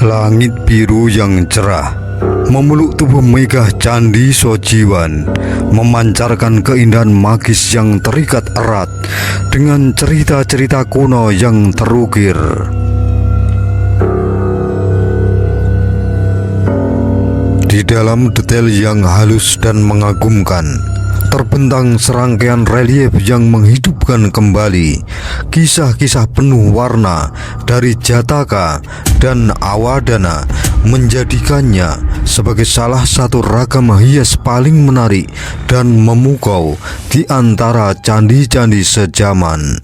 Langit biru yang cerah memeluk tubuh megah Candi Sojiwan, memancarkan keindahan magis yang terikat erat dengan cerita-cerita kuno yang terukir. Di dalam detail yang halus dan mengagumkan, terbentang serangkaian relief yang menghidupkan kembali kisah-kisah penuh warna dari Jataka dan Awadana, menjadikannya sebagai salah satu ragam hias paling menarik dan memukau di antara candi-candi sejaman.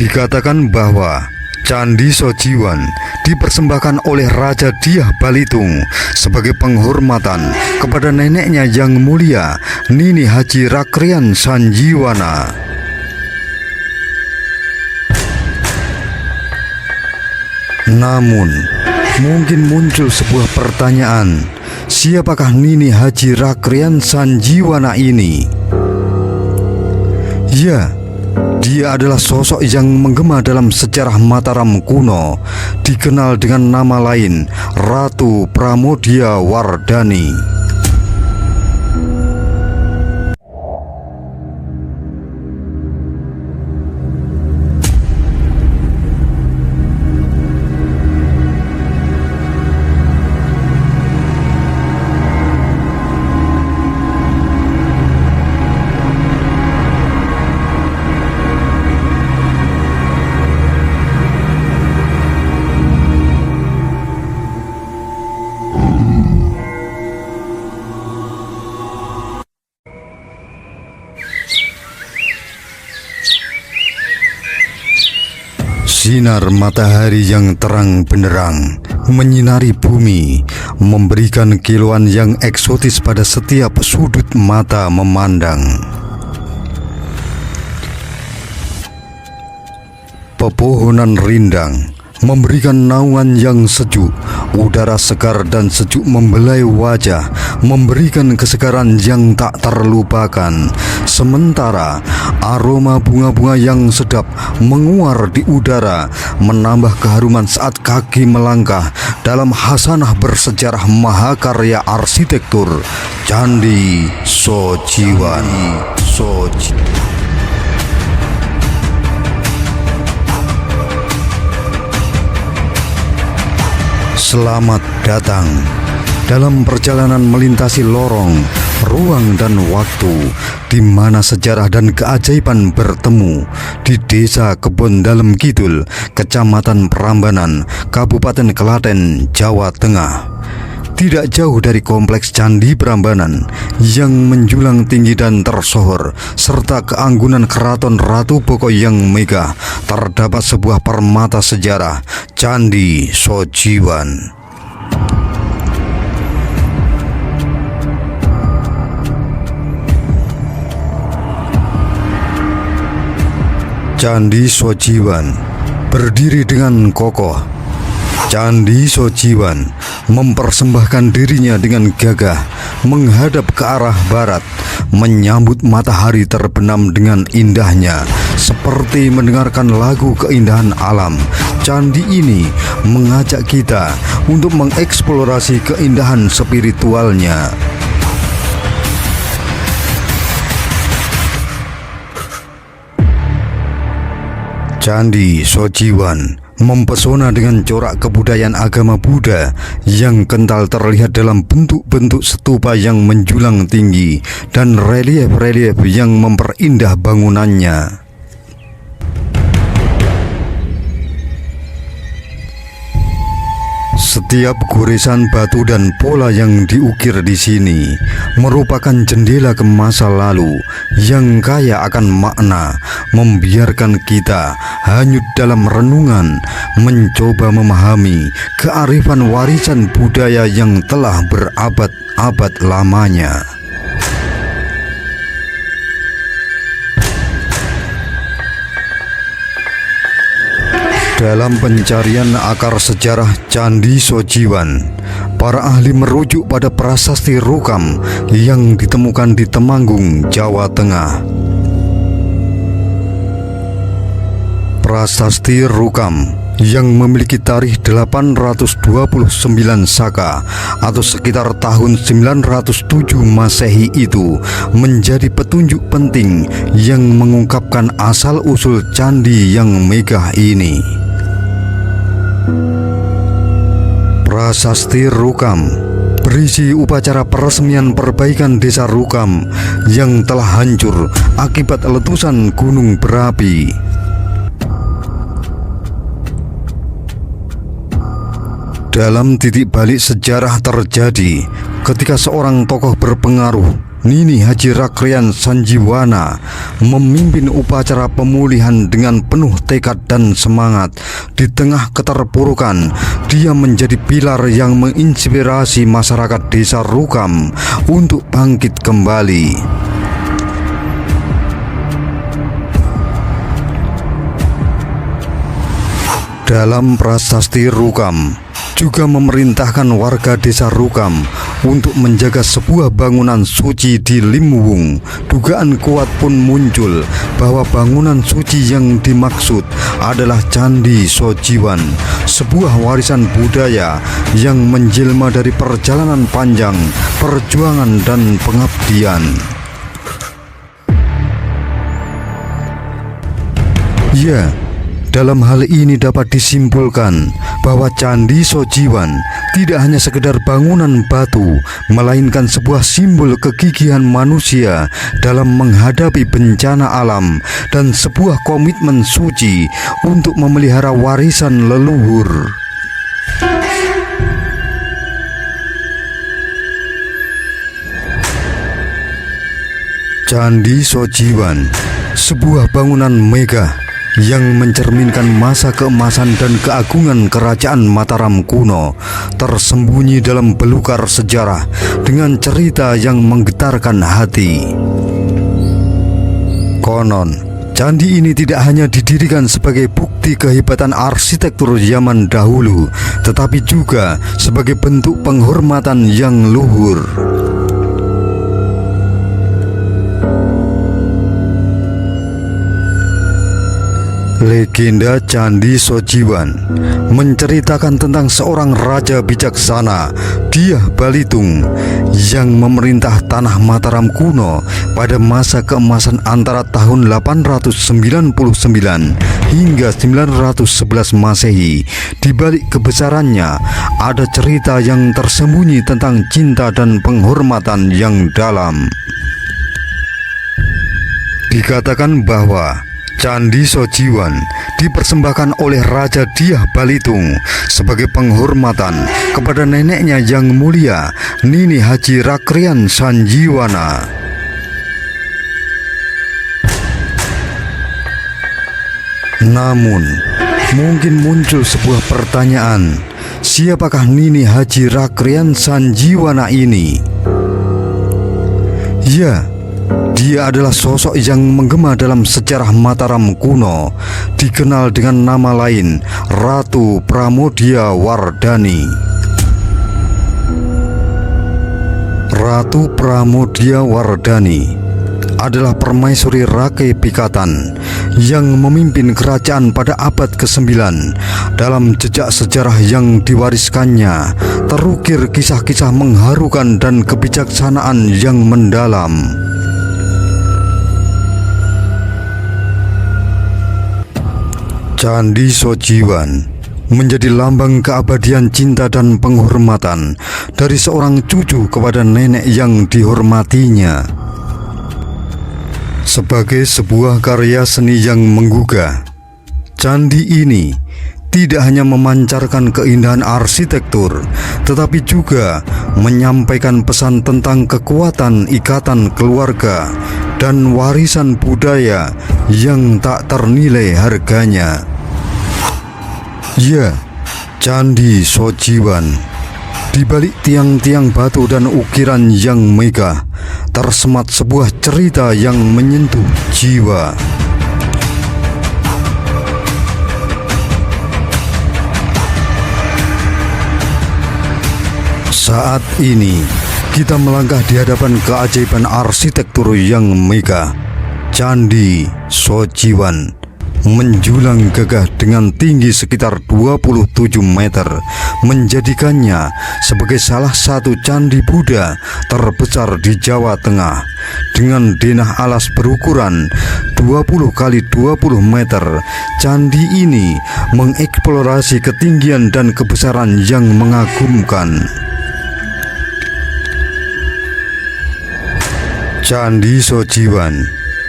Dikatakan bahwa Candi Sojiwan dipersembahkan oleh Raja Dyah Balitung sebagai penghormatan kepada neneknya yang mulia, Nini Haji Rakrian Sanjiwana. Namun, mungkin muncul sebuah pertanyaan, siapakah Nini Haji Rakrian Sanjiwana ini? Ya, dia adalah sosok yang menggema dalam sejarah Mataram kuno, dikenal dengan nama lain Ratu Pramodya Wardani. Sinar matahari yang terang benderang menyinari bumi, memberikan kilauan yang eksotis pada setiap sudut mata memandang. Pepohonan rindang memberikan naungan yang sejuk, udara segar dan sejuk membelai wajah, memberikan kesegaran yang tak terlupakan. Sementara aroma bunga-bunga yang sedap menguar di udara, menambah keharuman saat kaki melangkah dalam khasanah bersejarah mahakarya arsitektur Candi Sojiwan. Selamat datang dalam perjalanan melintasi lorong, ruang dan waktu, di mana sejarah dan keajaiban bertemu di Desa Kebon Dalem Kidul, Kecamatan Prambanan, Kabupaten Klaten, Jawa Tengah. Tidak jauh dari kompleks Candi Prambanan yang menjulang tinggi dan tersohor, serta keanggunan keraton Ratu Boko yang megah, terdapat sebuah permata sejarah, Candi Sojiwan. Candi Sojiwan berdiri dengan kokoh. Candi Sojiwan mempersembahkan dirinya dengan gagah menghadap ke arah barat, menyambut matahari terbenam dengan indahnya, seperti mendengarkan lagu keindahan alam. Candi ini mengajak kita untuk mengeksplorasi keindahan spiritualnya. Candi Sojiwan mempesona dengan corak kebudayaan agama Buddha yang kental terlihat dalam bentuk-bentuk stupa yang menjulang tinggi dan relief-relief yang memperindah bangunannya. Setiap goresan batu dan pola yang diukir di sini merupakan jendela ke masa lalu yang kaya akan makna, membiarkan kita hanyut dalam renungan, mencoba memahami kearifan warisan budaya yang telah berabad-abad lamanya. Dalam pencarian akar sejarah Candi Sojiwan, para ahli merujuk pada prasasti Rukam yang ditemukan di Temanggung, Jawa Tengah. Prasasti Rukam yang memiliki tarikh 829 Saka atau sekitar tahun 907 Masehi itu menjadi petunjuk penting yang mengungkapkan asal-usul candi yang megah ini. Prasasti Rukam berisi upacara peresmian perbaikan desa Rukam yang telah hancur akibat letusan gunung berapi. Dalam titik balik sejarah terjadi ketika seorang tokoh berpengaruh, Nini Haji Rakrian Sanjiwana, memimpin upacara pemulihan dengan penuh tekad dan semangat. Di tengah keterpurukan, dia menjadi pilar yang menginspirasi masyarakat desa Rukam untuk bangkit kembali. Dalam prasasti Rukam juga memerintahkan warga desa Rukam untuk menjaga sebuah bangunan suci di Limwung. Dugaan kuat pun muncul bahwa bangunan suci yang dimaksud adalah Candi Sojiwan, sebuah warisan budaya yang menjelma dari perjalanan panjang, perjuangan dan pengabdian. Ya, dalam hal ini dapat disimpulkan bahwa Candi Sojiwan tidak hanya sekedar bangunan batu, melainkan sebuah simbol kegigihan manusia dalam menghadapi bencana alam dan sebuah komitmen suci untuk memelihara warisan leluhur. Candi Sojiwan, sebuah bangunan megah yang mencerminkan masa keemasan dan keagungan kerajaan Mataram kuno, tersembunyi dalam belukar sejarah dengan cerita yang menggetarkan hati. Konon, candi ini tidak hanya didirikan sebagai bukti kehebatan arsitektur zaman dahulu, tetapi juga sebagai bentuk penghormatan yang luhur. Legenda Candi Sojiwan menceritakan tentang seorang raja bijaksana, Dyah Balitung, yang memerintah tanah Mataram kuno pada masa keemasan antara tahun 899 hingga 911 Masehi. Di balik kebesarannya ada cerita yang tersembunyi tentang cinta dan penghormatan yang dalam. Dikatakan bahwa Candi Sojiwan dipersembahkan oleh Raja Dyah Balitung sebagai penghormatan kepada neneknya yang mulia, Nini Haji Rakrian Sanjiwana. Namun, mungkin muncul sebuah pertanyaan, siapakah Nini Haji Rakrian Sanjiwana ini? Ya, dia adalah sosok yang menggema dalam sejarah Mataram kuno, dikenal dengan nama lain Ratu Pramodya Wardhani. Ratu Pramodya Wardhani adalah permaisuri Rakeh Pikatan yang memimpin kerajaan pada abad ke-9. Dalam jejak sejarah yang diwariskannya, terukir kisah-kisah mengharukan dan kebijaksanaan yang mendalam. Candi Sojiwan menjadi lambang keabadian cinta dan penghormatan dari seorang cucu kepada nenek yang dihormatinya. Sebagai sebuah karya seni yang menggugah, candi ini tidak hanya memancarkan keindahan arsitektur, tetapi juga menyampaikan pesan tentang kekuatan ikatan keluarga dan warisan budaya yang tak ternilai harganya. Ya, Candi Sojiwan. Di balik tiang-tiang batu dan ukiran yang megah, tersemat sebuah cerita yang menyentuh jiwa. Saat ini, kita melangkah di hadapan keajaiban arsitektur yang megah, Candi Sojiwan. menjulang gagah dengan tinggi sekitar 27 meter, menjadikannya sebagai salah satu candi Buddha terbesar di Jawa Tengah. Dengan denah alas berukuran 20 kali 20 meter, candi ini mengeksplorasi ketinggian dan kebesaran yang mengagumkan. Candi Sojiwan,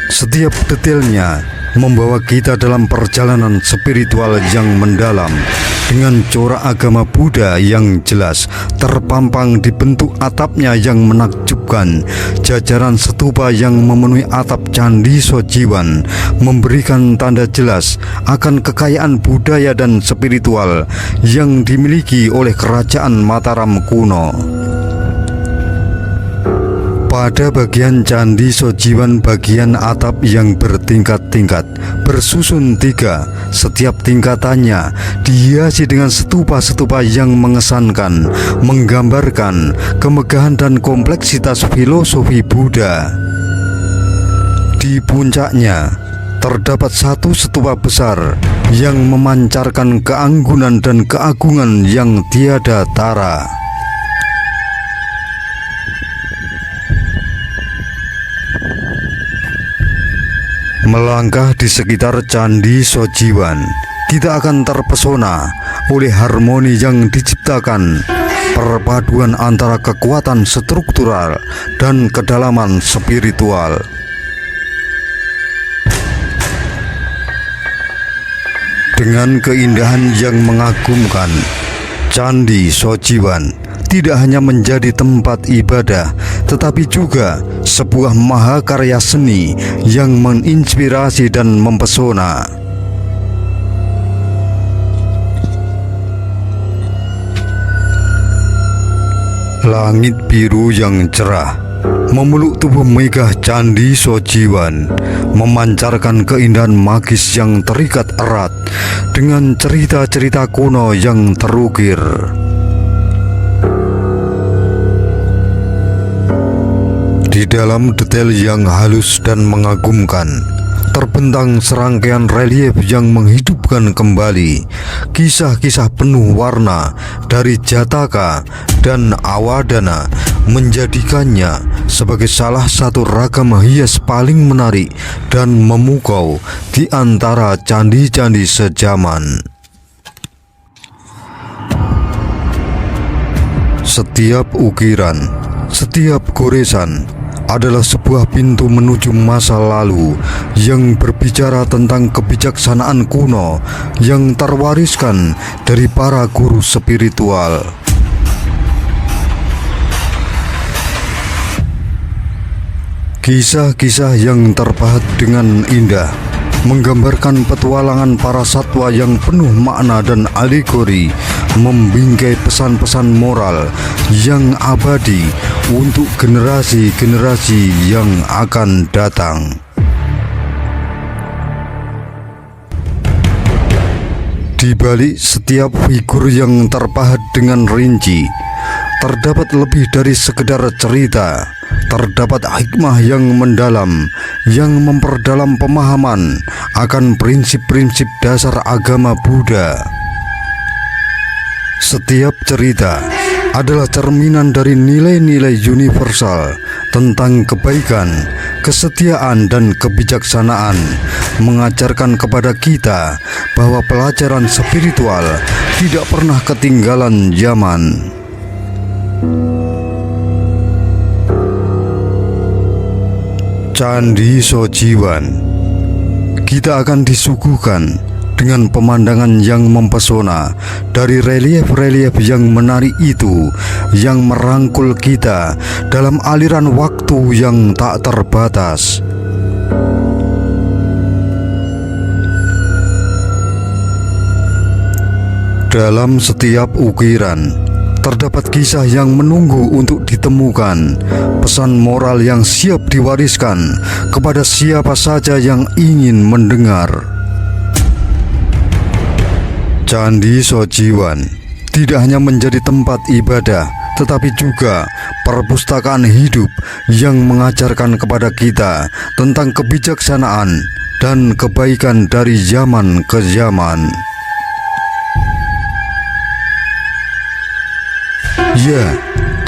setiap detailnya membawa kita dalam perjalanan spiritual yang mendalam. Dengan corak agama Buddha yang jelas terpampang di bentuk atapnya yang menakjubkan, jajaran stupa yang memenuhi atap Candi Sojiwan memberikan tanda jelas akan kekayaan budaya dan spiritual yang dimiliki oleh Kerajaan Mataram kuno. Pada bagian Candi Sojiwan, bagian atap yang bertingkat-tingkat bersusun 3. Setiap tingkatannya dihiasi dengan stupa-stupa yang mengesankan, menggambarkan kemegahan dan kompleksitas filosofi Buddha. Di puncaknya terdapat satu stupa besar yang memancarkan keanggunan dan keagungan yang tiada tara. Melangkah di sekitar Candi Sojiwan, kita akan terpesona oleh harmoni yang diciptakan, perpaduan antara kekuatan struktural dan kedalaman spiritual. Dengan keindahan yang mengagumkan, Candi Sojiwan tidak hanya menjadi tempat ibadah, tetapi juga sebuah mahakarya seni yang menginspirasi dan mempesona. Langit biru yang cerah memeluk tubuh megah Candi Sojiwan, memancarkan keindahan magis yang terikat erat dengan cerita-cerita kuno yang terukir. Di dalam detail yang halus dan mengagumkan, terbentang serangkaian relief yang menghidupkan kembali kisah-kisah penuh warna dari Jataka dan Awadana, menjadikannya sebagai salah satu ragam hias paling menarik dan memukau di antara candi-candi sejaman. Setiap ukiran, setiap goresan adalah sebuah pintu menuju masa lalu yang berbicara tentang kebijaksanaan kuno yang terwariskan dari para guru spiritual. Kisah-kisah yang terpahat dengan indah menggambarkan petualangan para satwa yang penuh makna dan alegori, membingkai pesan-pesan moral yang abadi untuk generasi-generasi yang akan datang. Di balik setiap figur yang terpahat dengan rinci, terdapat lebih dari sekedar cerita. Terdapat hikmah yang mendalam yang memperdalam pemahaman akan prinsip-prinsip dasar agama Buddha. Setiap cerita adalah cerminan dari nilai-nilai universal tentang kebaikan, kesetiaan, dan kebijaksanaan, mengajarkan kepada kita bahwa pelajaran spiritual tidak pernah ketinggalan zaman. Candi Sojiwan, kita akan disuguhkan dengan pemandangan yang mempesona dari relief-relief yang menarik itu, yang merangkul kita dalam aliran waktu yang tak terbatas. Dalam setiap ukiran terdapat kisah yang menunggu untuk ditemukan, pesan moral yang siap diwariskan kepada siapa saja yang ingin mendengar. Candi Sojiwan tidak hanya menjadi tempat ibadah, tetapi juga perpustakaan hidup yang mengajarkan kepada kita tentang kebijaksanaan, dan kebaikan dari zaman ke zaman. Ya,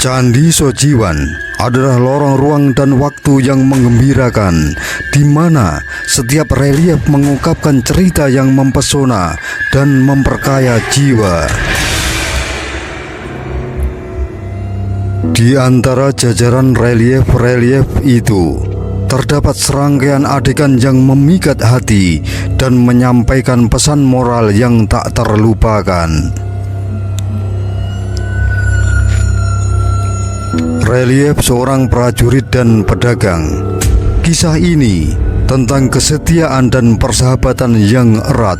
Candi Sojiwan adalah lorong ruang dan waktu yang menggembirakan, di mana setiap relief mengungkapkan cerita yang mempesona dan memperkaya jiwa. Di antara jajaran relief-relief itu, terdapat serangkaian adegan yang memikat hati dan menyampaikan pesan moral yang tak terlupakan. Relief seorang prajurit dan pedagang. Kisah ini tentang kesetiaan dan persahabatan yang erat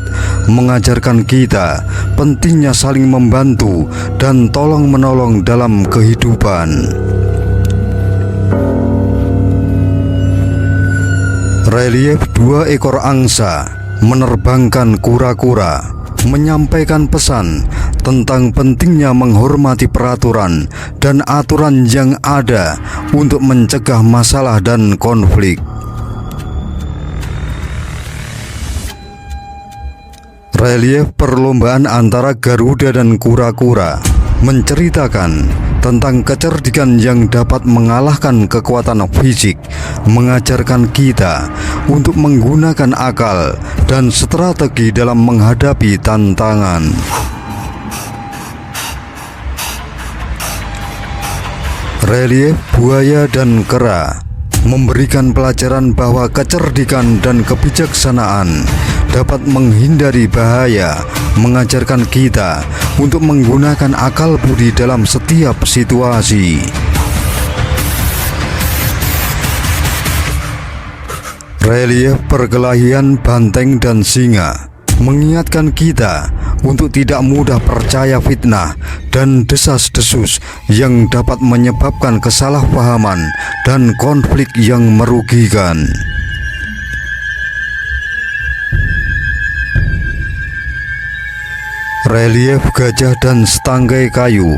mengajarkan kita pentingnya saling membantu dan tolong-menolong dalam kehidupan. Relief dua ekor angsa menerbangkan kura-kura menyampaikan pesan tentang pentingnya menghormati peraturan dan aturan yang ada untuk mencegah masalah dan konflik. Relief perlombaan antara Garuda dan kura-kura menceritakan tentang kecerdikan yang dapat mengalahkan kekuatan fisik, mengajarkan kita untuk menggunakan akal dan strategi dalam menghadapi tantangan. Relief buaya dan kera memberikan pelajaran bahwa kecerdikan dan kebijaksanaan dapat menghindari bahaya, mengajarkan kita untuk menggunakan akal budi dalam setiap situasi. Relief perkelahian banteng dan singa mengingatkan kita untuk tidak mudah percaya fitnah dan desas-desus yang dapat menyebabkan kesalahpahaman dan konflik yang merugikan. Relief gajah dan setangkai kayu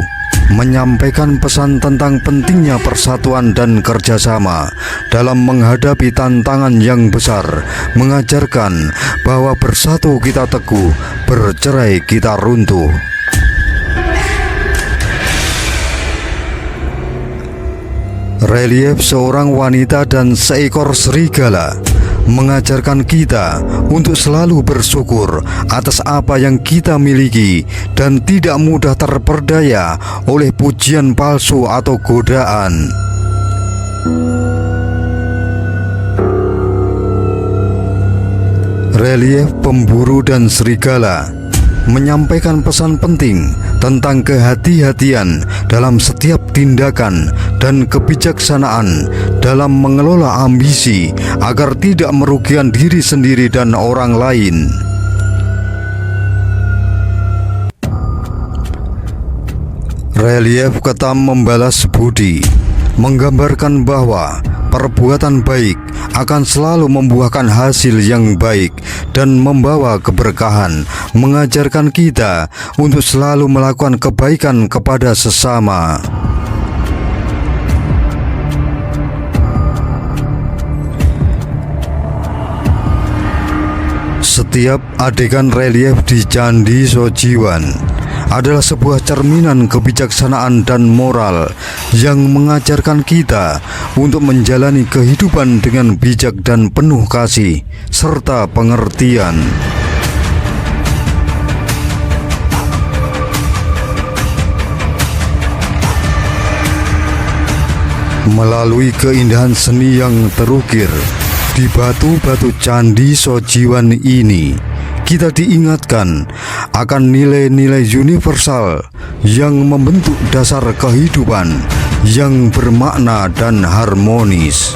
menyampaikan pesan tentang pentingnya persatuan dan kerjasama dalam menghadapi tantangan yang besar, mengajarkan bahwa bersatu kita teguh, bercerai kita runtuh. Relief seorang wanita dan seekor serigala mengajarkan kita untuk selalu bersyukur atas apa yang kita miliki dan tidak mudah terperdaya oleh pujian palsu atau godaan. Relief pemburu dan serigala menyampaikan pesan penting tentang kehati-hatian dalam setiap tindakan dan kebijaksanaan dalam mengelola ambisi agar tidak merugikan diri sendiri dan orang lain. Relief ketam membalas budi menggambarkan bahwa perbuatan baik akan selalu membuahkan hasil yang baik dan membawa keberkahan, mengajarkan kita untuk selalu melakukan kebaikan kepada sesama. Setiap adegan relief di Candi Sojiwan adalah sebuah cerminan kebijaksanaan dan moral yang mengajarkan kita untuk menjalani kehidupan dengan bijak dan penuh kasih serta pengertian. Melalui keindahan seni yang terukir di batu-batu Candi Sojiwan ini, kita diingatkan akan nilai-nilai universal yang membentuk dasar kehidupan yang bermakna dan harmonis.